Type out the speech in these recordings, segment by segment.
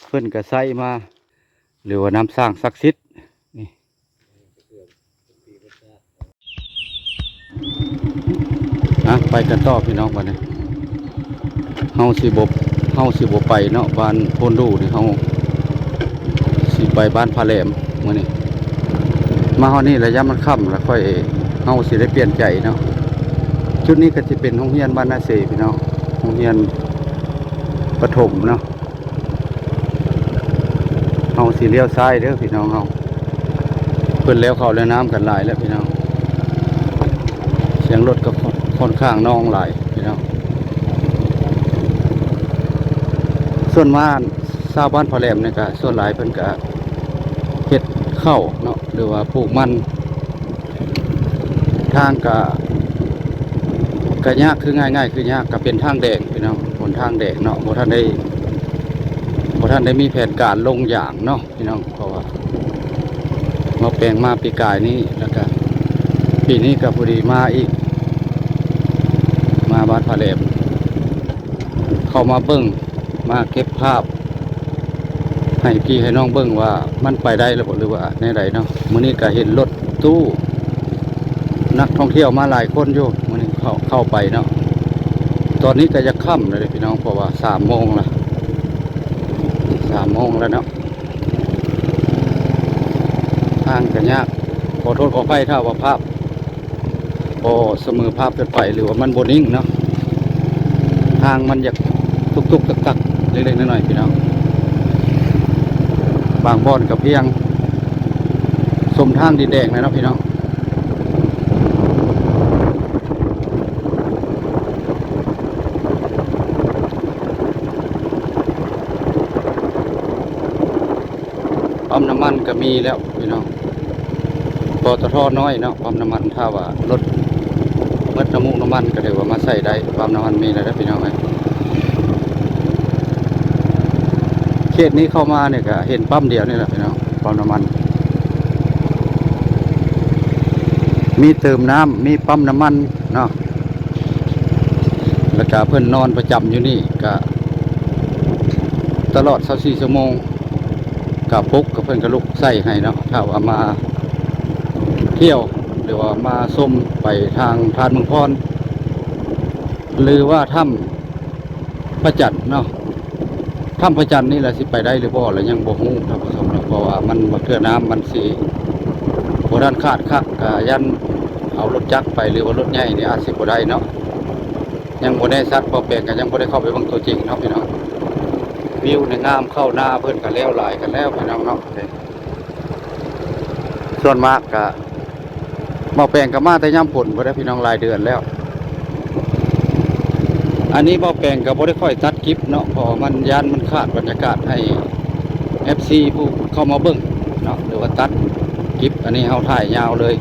เพิ่นก็ใส่มาหรือว่าน้ำสร้างศักดิ์สิทธิ์นี่ไปกันต่อพี่น้องบัดนี้เฮาสิบ่ไปเนาะบ้านโพนดูนี่เฮาสิไปบ้านพาแหลมมื้อนี้มาฮอดนี่ระยะมันค่ำแล้วค่อยเฮาสิได้เปลี่ยนใจเนาะจุดนี้ก็สิเป็นโรงเรียนบ้านนาเสพี่น้องโรงเรียนประถมเนาะเฮาสิเลี้ยวซ้ายเด้อพี่น้องเฮาเพิ่นแล้วเข้าแล้วน้ำกันหลายแล้วพี่น้องเสียงรถก็ค่อนข้างน้องหลายพี่น้องส่วนมากชาวบ้านพอแหลมเนี่ยก็ส่วนหลายเพิ่นก็เฮ็ดข้าวเนาะหรือว่าปลูกมันทางก็ยากคือง่ายๆคือยากก็เป็นทางแดงพี่น้องบนทางแดงเนาะบ่ทันได้มีแผนการลงอย่างเนาะพี่น้องเพราะว่ามาแปลงมาปีกายนี้แล้วก็ปีนี้ก็พอดีมาอีกมาบ้านพาแหลมเข้ามาเบิ่งมาเก็บภาพให้พี่ให้น้องเบิ่งว่ามันไปได้หรือว่าในใดเนาะมื้อนี้ก็เห็นรถตู้นักท่องเที่ยวมาหลายคนอยู่มื้อนี้เข้าไปเนาะตอนนี้ก็จะค่ำเลยพี่น้องเพราะว่า3 โมงละ3 โมงแล้วเนาะทางก็ยากขอโทษขออภัยถ้าว่าภาพพอเสมอภาพเกินไปหรือว่ามันบ่นิ่งเนาะทางมันอยากตุกๆตักๆเล็กๆน้อยๆพี่น้องบางบ่อนกับเพียงสมทางดินแดงเลยเนาะพี่น้องปั๊มน้ำมันก็มีแล้วพี่น้องปตท.น้อยเนาะปั๊มน้ำมันถ้าว่ารถเบิดน้ำมันก็เดี๋ยวว่ามาใส่ได้ปั๊มน้ำมันมีแล้วนะพี่น้องเขตนี้เข้ามาเนี่ยก็เห็นปั๊มเดียวนี่แหละพี่น้องปั๊มน้ำมันมีเติมน้ำมีปั๊มน้ำมันเนาะแล้วก็เพื่อนนอนประจำอยู่นี่ก็ตลอด24 ชั่วโมงกับปุ๊กกับเพื่อนกับลูกใส่ให้เนาะถ้าว่ามาเที่ยวหรือว่ามาส้มไปทางทานเมืองพรหรือว่าถ้ำพระจันทร์เนาะถ้ำพระจันทร์นี่แหละสิไปได้หรือบ่หรือยังบ่ฮู้ท่านผู้ชมเพราะว่ามันบ่เทื่อน้ำมันสิบ่ทันขาดคักก็ยันเอารถจักรไปหรือว่ารถใหญ่นี่อาจสิบ่ได้เนาะยังบ่ได้ซัดบ่แปลงก็ยังบ่ได้เข้าไปเบิ่งตัวจริงเนาะพี่น้องวิวในงามเข้าหน้าเพิ่นก็แล้วหลายกันแล้วพี่น้องเนาะส่วนมากก็บ่แปลงก็มาแต่ยามฝนบ่ได้พี่น้องหลายเดือนแล้วอันนี้บ่แปลงก็บ่ได้ค่อยตัดคลิปเนาะเพราะมันยันมันขาดบรรยากาศให้ FC ผู้เข้ามาเบิ่งเนาะหรือว่าตัดคลิปอันนี้เฮาถ่ายยาวเลย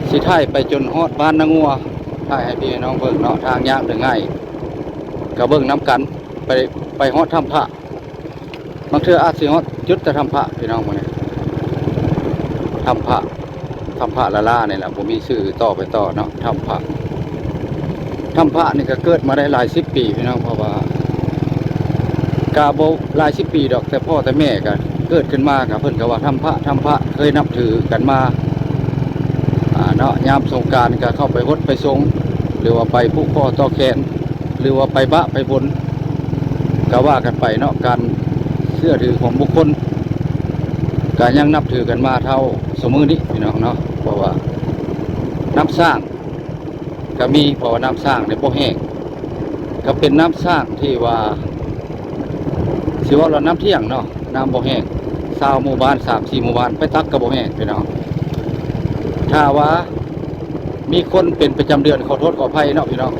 สิถ่ายไปจนฮอดบ้านนางัวถ่ายให้พี่น้องเบิ่งเนาะทางยากหรือง่ายก็เบิ่งน้ำกันไปฮอดถ้ำพระบางเทื่ออาจสิฮอดจุดจะถ้ำพระพี่น้องมื้อนี้ถ้ำพระละล่านี่แหละผมมีชื่อต่อไปต่อเนาะถ้ำพระนี่ก็เกิดมาได้หลาย10 ปีพี่น้องเพราะว่ากาโบหลาย10 ปีดอกแต่พ่อแต่แม่ก็เกิดขึ้นมากับเพิ่นก็ว่าถ้ำพระเคยนับถือกันมาเนาะยามสงกรานต์ก็เข้าไปวัดไปทรงหรือว่าไปผูกคอต่อแขนหรือว่าไปบะไปบนก็ว่ากันไปเนาะการเชื่อถือของบุคคลก็ยังนับถือกันมาเท่าสมัยนี้พี่น้องเนาะเพราะว่าน้ำสร้างก็มีเพราะว่าน้ำสร้างในบ่แห้งก็เป็นน้ำสร้างที่ว่าสิว่าเราน้ำเที่ยงเนาะน้ำบ่แห้ง20 หมู่บ้าน3-4 หมู่บ้านไปตักก็บ่แห้งพี่น้องถ้าว่ามีคนเป็นประจำเดือนขอโทษขออภัยเนาะพี่น้อง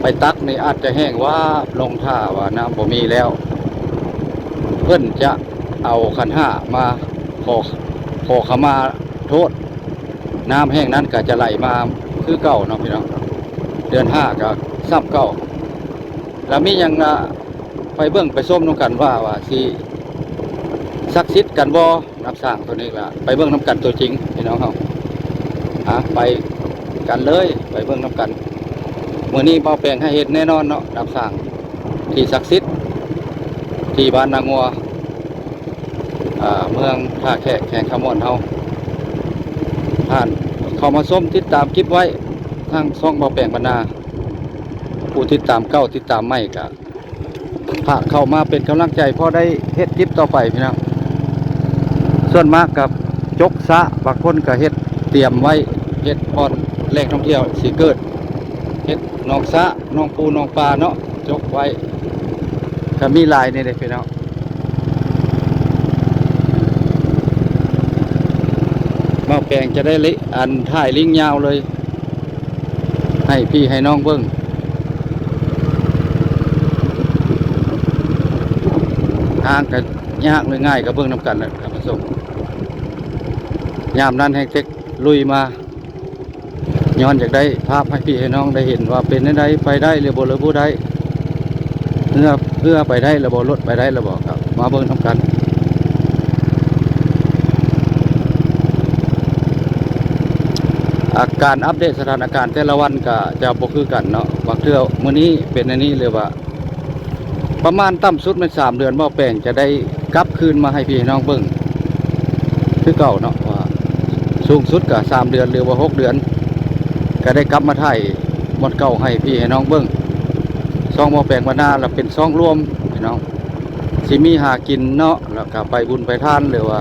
ไปตักนี่อาจจะแห้งว่าลงท่าว่าน้ำบ่มีแล้วเพิ่นจะเอาขันห้ามาขอขมาโทษน้ำแห้งนั้นก็จะไหลมาคือเก่าเนาะพี่น้องเดือน5ก็ซ้ำเก่าแล้วมียังไปเบิ่งไปส้มน้ำกันว่าสิศักดิ์สิทธิ์กันบ่น้ำสร้างตัวนี้ล่ะไปเบิ่งน้ำกันตัวจริงพี่น้องเฮาไปกันเลยไปเบิ่งน้ำกัน มื้อนี้เบาแปลงให้เฮ็ดแน่นอนเนาะดับสร้างที่ศักดิ์สิทธิ์ที่บ้านนางัวเมืองท่าแขกแข่งขมวนเฮาท่านเข้ามาส้มติดตามคลิปไว้ทางช่องเบาแปลงบรรณาผู้ติดตามเก้าติดตามไม่กะพาเข้ามาเป็นกำลังใจพอได้เฮ็ดคลิปต่อไปพี่น้องส่วนมากกับจกสะบางคนก็เฮ็ดเตรียมไว้เฮ็ดพรแหล่งท่องเที่ยวสิเกิดเฮ็ดหนองสะหนองปูหนองปลาเนาะจกไว้ก็มีหลายนี่เด้พี่น้องเบาแปลงจะได้อันถ่ายลิงยาวเลยให้พี่ให้น้องเบิ่งทางก็ยากหรือง่ายก็เบิ่งนำกันแหละครับผู้ชมยามนั้นแฮงเทคลุยมาย้อนอยากได้ภาพให้พี่ให้น้องได้เห็นว่าเป็นได้ไปได้หรือบ่ได้เพื่อไปได้หรือบ่รถไปได้หรือบ่ครับมาเบิ่งนำกันอาการอัปเดตสถานการณ์แต่ละวันก็จะบ่คือกันเนาะบางเทื่อมื้อนี้เป็นอันนี้หรือว่าประมาณต่ำสุดมัน3 เดือนบ่แปลงจะได้กลับคืนมาให้พี่น้องเบิ่งคือเก่าเนาะว่าสูงสุดก็3 เดือนหรือว่า6 เดือนก็ได้กลับมาถ่ายหมดเก่าให้พี่ให้น้องเบิ่งซองบ่แปลงบรรณาแล้วเป็นซองรวมพี่น้องสิมีหากินเนาะแล้วก็ไปบุญไปทานหรือว่า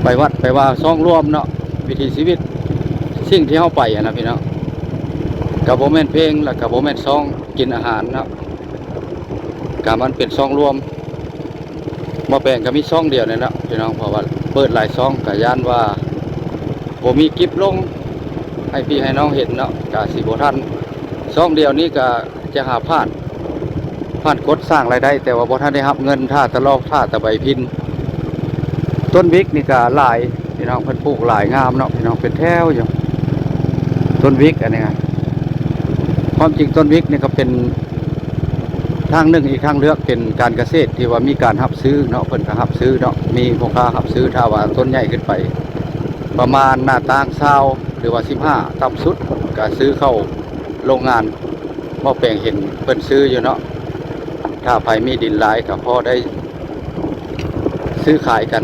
ไปวัดไปว่าซองรวมเนาะวิถีชีวิตสิ่งที่เฮาไปนะพี่น้องก็บ่แม่นเพลงแล้วก็บ่แม่นซองกินอาหารเนาะก็มันเป็นซองรวมบ่แปลงก็มีซองเดียวนี่แหละพี่น้องเพราะว่าเปิดหลายซองก็ย่านว่าบ่มีคลิปลงให้พี่ให้น้องเห็นเนาะก็สิบ่ทันซองเดียวนี้ก็จะหาผ่านกดสร้างรายได้แต่ว่าบ่ทันได้รับเงินท่าตะลอกท่าตะใบพินต้นวิกนี่ก็หลายพี่น้องเพิ่นปลูกหลายงามเนาะพี่น้องเป็นแถวอยู่ต้นวิกอันนี้ความจริงต้นวิกนี่ก็เป็นทางหนึ่งอีกทางเลือกเป็นการเกษตรที่ว่ามีการรับซื้อเนาะเพิ่นก็รับซื้อเนาะมีพ่อค้ารับซื้อถ้าว่าต้นใหญ่ขึ้นไปประมาณหน้าต่าง20หรือว่า15ต่ำสุดก็ซื้อเข้าโรงงานบ่แปลงเห็นเพิ่นซื้ออยู่เนาะถ้าใครมีดินหลายก็พอได้ซื้อขายกัน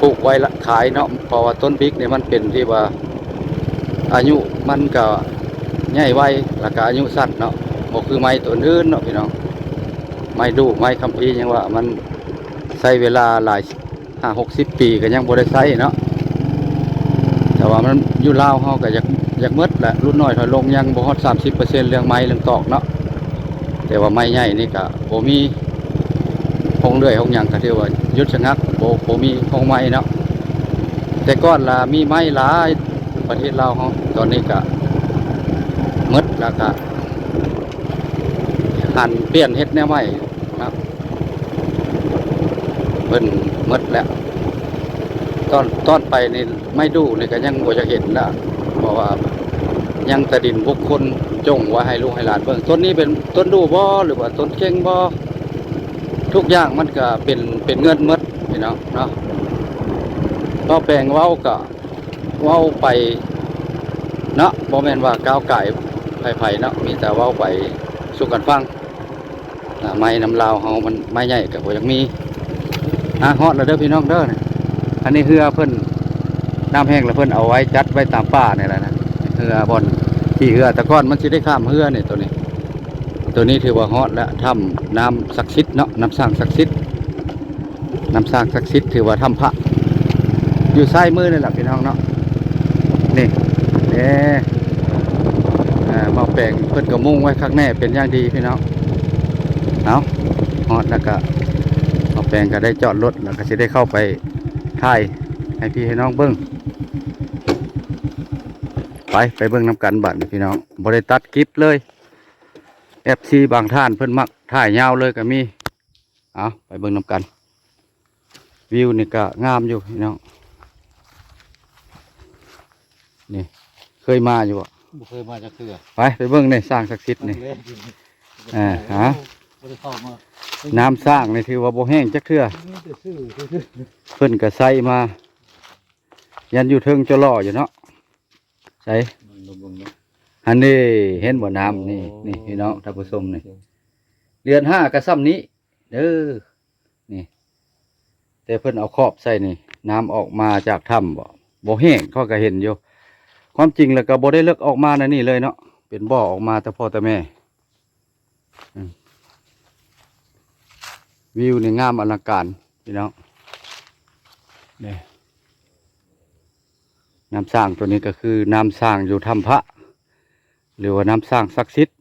ปลูกไว้ละขายเนาะเพราะว่าต้นพริกเนี่ยมันเป็นที่ว่าอายุมันก็ใหญ่ไวแล้วก็อายุสั้นเนาะบ่คือไม้ต้นอื่นเนาะพี่น้องไม้ดูไม้คัมภีร์ยังว่ามันใช้เวลาหลาย50-60 ปีก็ยังบ่ได้ใช้เนาะแต่ว่ามันอยู่ลาวเฮาก็อยากหมดแหละรุ่นน้อยถอยลงยังบ่ฮอด 30% เรื่องไม้เรื่องตอกเนาะแต่ว่าไม้ใหญ่นี่ก็บ่มีคงเรื่อยคงหยังก็ถือว่าหยุดชะงักบ่มีคงไม้เนาะแต่ก่อนล่ะมีไม้หลายประเทศลาวเฮาตอนนี้ก็หมดแล้วก็หันเปลี่ยนเฮ็ดแนวใหม่ครับเพิ่นหมดแล้วตอนไปนี่ไม่ดูนี่ก็ยังบ่จะเห็นละเพราะว่ายังแต่ดินบุคคลจงไว้ให้ลูกให้หลานเบิ่งต้นนี้เป็นต้นดูบ่หรือว่าต้นเก่งบ่ทุกอย่างมันก็เป็นเงินหมดพี่น้องเนาะก็แปลงเว้าก็เว้าไปเนาะบ่แม่นว่าก้าวไก่ไผเนาะมีแต่เว้าไปสู่กันฟังไม้น้ำลาวเฮามันไม้ใหญ่ก็บ่อยากมีฮอดแล้วเด้อพี่น้องเด้ออันนี้เรือเพิ่นน้ำแห้งแล้วเพิ่นเอาไว้จัดไว้ตามป่านี่แหละนะเรือบอนที่เรือแต่ก่อนมันสิได้ข้ามเรือนี่ตัวนี้ถือว่าฮอดแล้วถ้ำน้ำศักดิ์สิทธิ์เนาะน้ำสร้างศักดิ์สิทธิ์ถือว่าถ้ำพระอยู่ซ้ายมือนี่แหละพี่น้องเนาะนี่มาแปลงเพิ่นก็มุ่งไว้ข้างแน่เป็นอย่างดีพี่น้องเอาฮอดแล้วก็มาแปลงก็ได้จอดรถแล้วก็จะได้เข้าไปถ่ายให้พี่ให้น้องเบิ้งไปเบิ้งน้ำกันบัดพี่น้องบริตัดคลิปเลยFC บางท่านเพิ่นมักถ่ายยาวเลยก็มีเอาไปเบิ้งน้ำกันวิวนี่ก็งามอยู่พี่น้องนี่เคยมาอยู่บ่เคยมาจากเถื่อไปเบิ้งในสร้างศักดิ์สิทธิ์นี่ฮะน้ำสร้างนี่ถือว่าบ่แห้งจักเทื่อเพิ่นก็ใส่มายันอยู่เทิงจะล่ออยู่เนาะใส่ อันนี้เห็นบ่น้ำนี่นี่พี่น้องท่านผู้ชมนี่เรือนห้ากระซ้ำนี้เด้อนี่แต่เพิ่นเอาครอบใส่นี่น้ำออกมาจากถ้ำบ่แห้งเขาก็เห็นอยู่ความจริงแล้วก็บ่ได้เลิกออกมานะนี่เลยเนาะเป็นบ่อออกมาแต่พ่อแต่แม่วิวนี่งามอลังการพี่น้องนี่น้ำสร้างตัวนี้ก็คือน้ำสร้างอยู่ถ้ำพระหรือว่าน้ำสร้างศักดิ์สิทธิ์